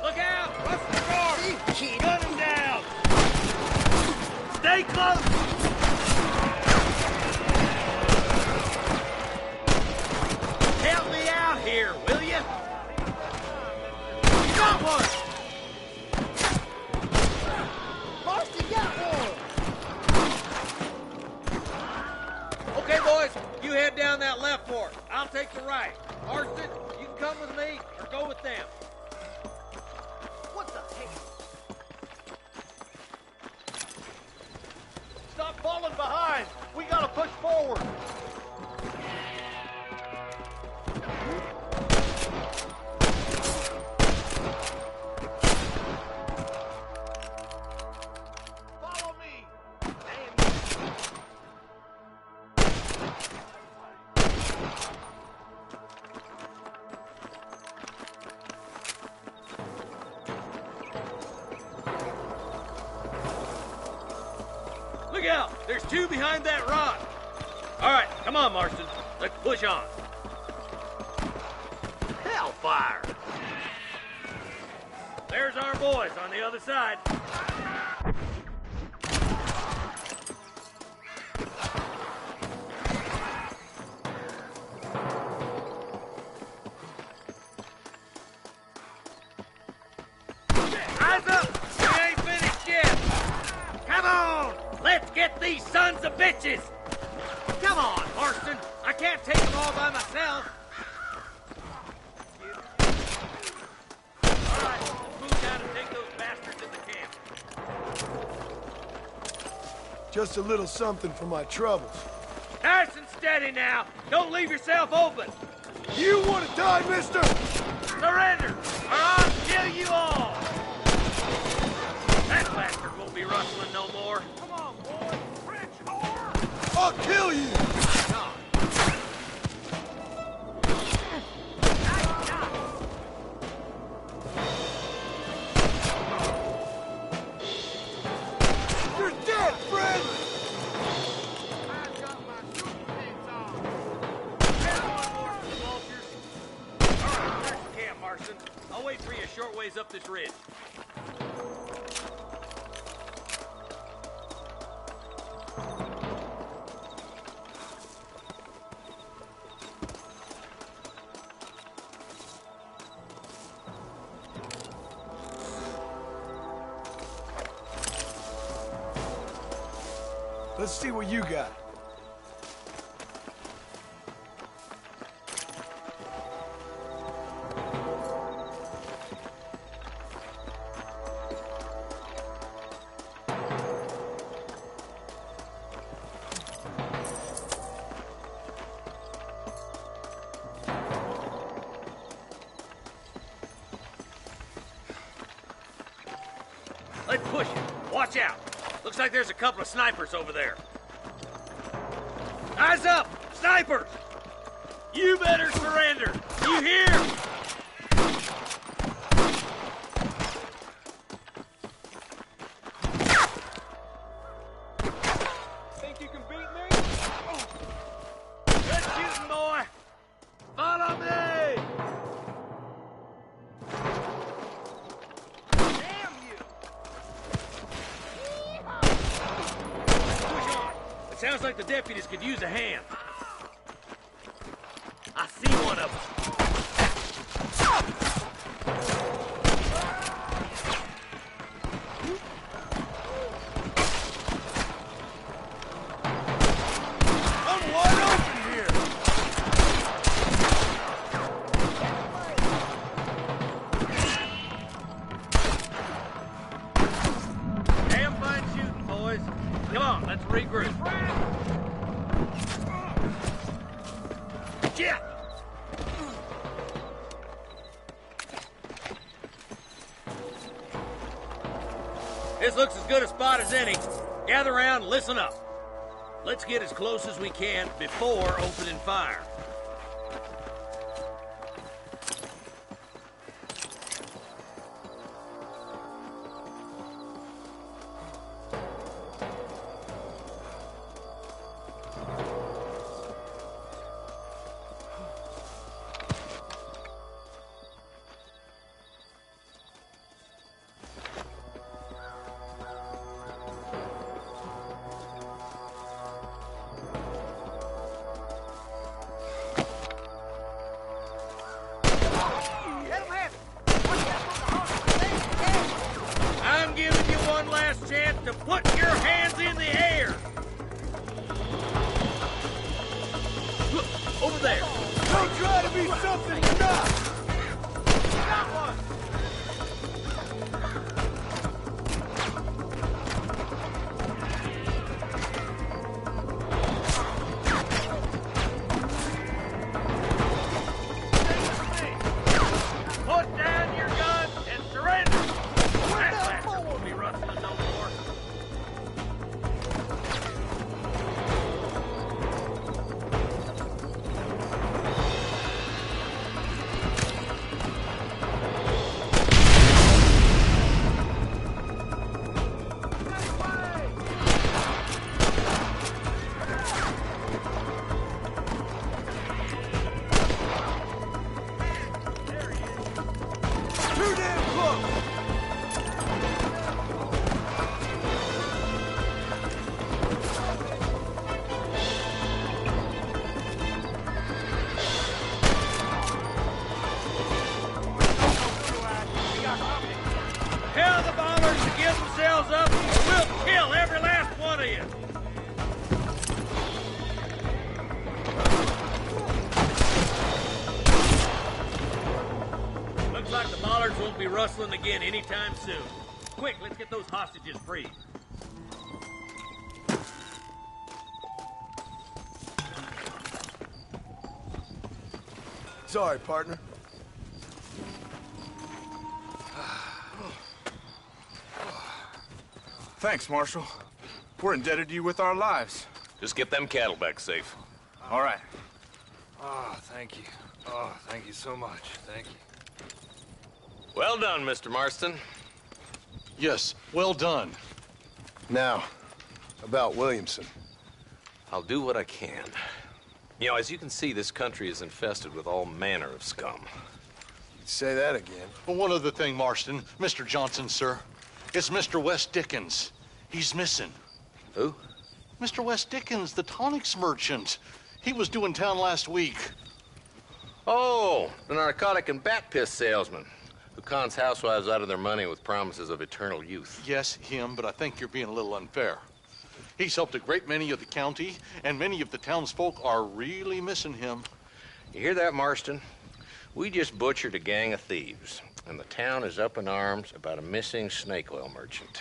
Look out! What's the door? You kid. Gun him down! Stay close! Help me out here, will you? You got one! Marston got one. Okay, boys, you head down that left fork. I'll take the right. Marston, you can come with me or go with them. What the heck? Stop falling behind. We gotta push forward. Look out! There's two behind that rock. All right, come on, Marston. Let's push on. Hellfire! There's our boys on the other side. Eyes up! We ain't finished yet. Come on! Let's get these sons of bitches! Come on, Marston. I can't take them all by myself. All right, let's move down and take those bastards in the camp. Just a little something for my troubles. Nice and steady now. Don't leave yourself open. You want to die, mister? Surrender, or I'll kill you all. That bastard won't be rustling no more. Come on, boy. French whore. I'll kill you! You're dead, friend! I've got my shooting pants on. There's one more for the vultures. All right, there's the camp, Marston. I'll wait for you a short ways up this ridge. Let's see what you got. Let's push it. Watch out. Looks like there's a couple of snipers over there. Eyes up! Snipers! You better surrender! You hear? Think you can beat me? Good shooting, boy! Follow me! Damn you! Push on. It sounds like the deputies could use a hand. I see one of them. I'm wide open here! Damn fine shooting, boys. Come on, let's regroup. Yeah! This looks as good a spot as any. Gather around and listen up. Let's get as close as we can before opening fire. Let 'em have it. Watch out for the horses. I'm giving you one last chance to put your hands in the air. Look, over there. Don't try to be something you're not! Got one. Put down your gun and surrender. That bastard won't be rustling no more. guards won't be rustling again anytime soon. Quick, let's get those hostages free. Sorry, partner. Thanks, Marshal. We're indebted to you with our lives. Just get them cattle back safe. All right. Oh, thank you. Oh, thank you so much. Thank you. Well done, Mr. Marston. Yes, well done. Now, about Williamson. I'll do what I can. You know, as you can see, this country is infested with all manner of scum. Say that again. Well, one other thing, Marston. Mr. Johnson, sir. It's Mr. West Dickens. He's missing. Who? Mr. West Dickens, the tonics merchant. He was due in town last week. Oh, the narcotic and bat piss salesman who cons housewives out of their money with promises of eternal youth. Yes, him, but I think you're being a little unfair. He's helped a great many of the county, and many of the townsfolk are really missing him. You hear that, Marston? We just butchered a gang of thieves, and the town is up in arms about a missing snake oil merchant.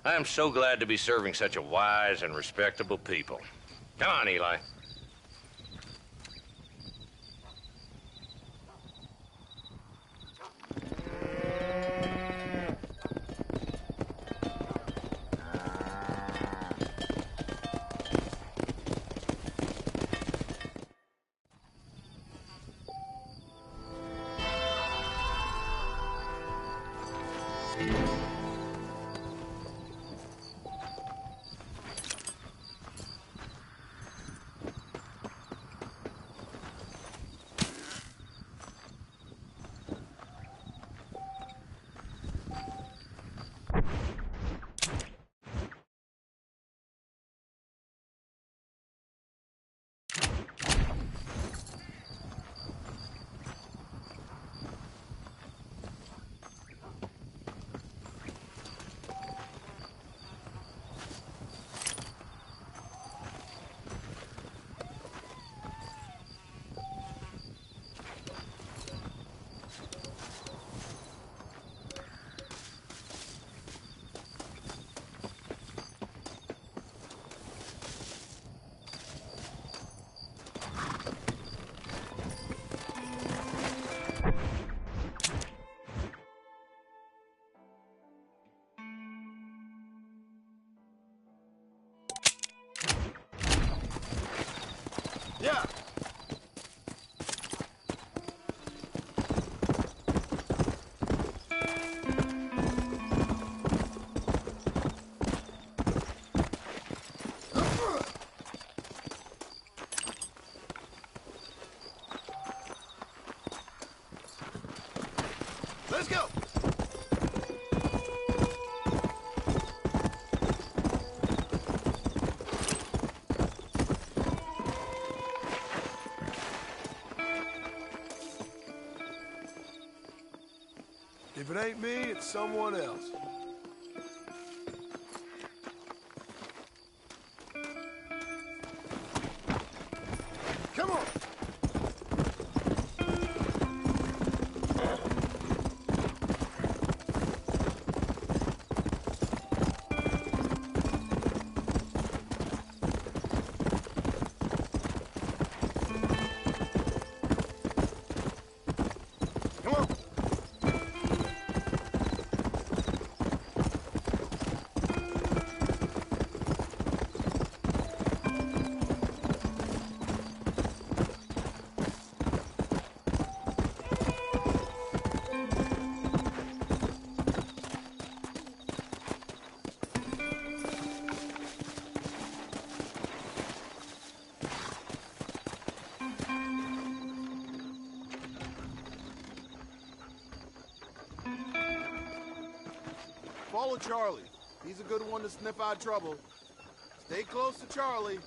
I am so glad to be serving such a wise and respectable people. Come on, Eli. Yeah. Let's go. If it ain't me, it's someone else. Come on. Come on. Follow Charlie. He's a good one to sniff out trouble. Stay close to Charlie.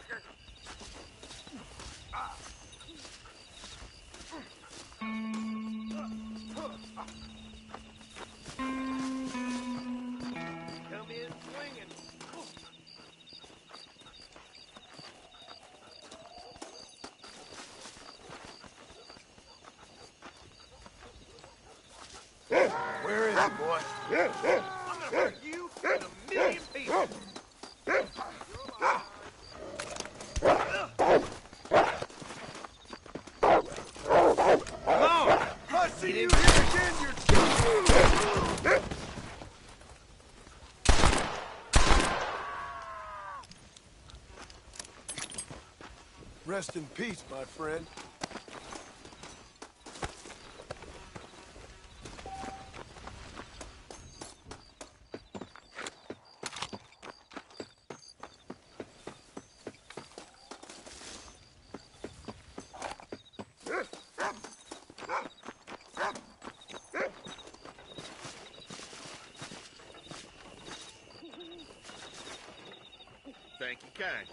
sucker. Come in swinging. Where is he, boy? I'm gonna hurt you in a million pieces. Come on! If I see you here again, you're... Rest in peace, my friend. Thank you, kind.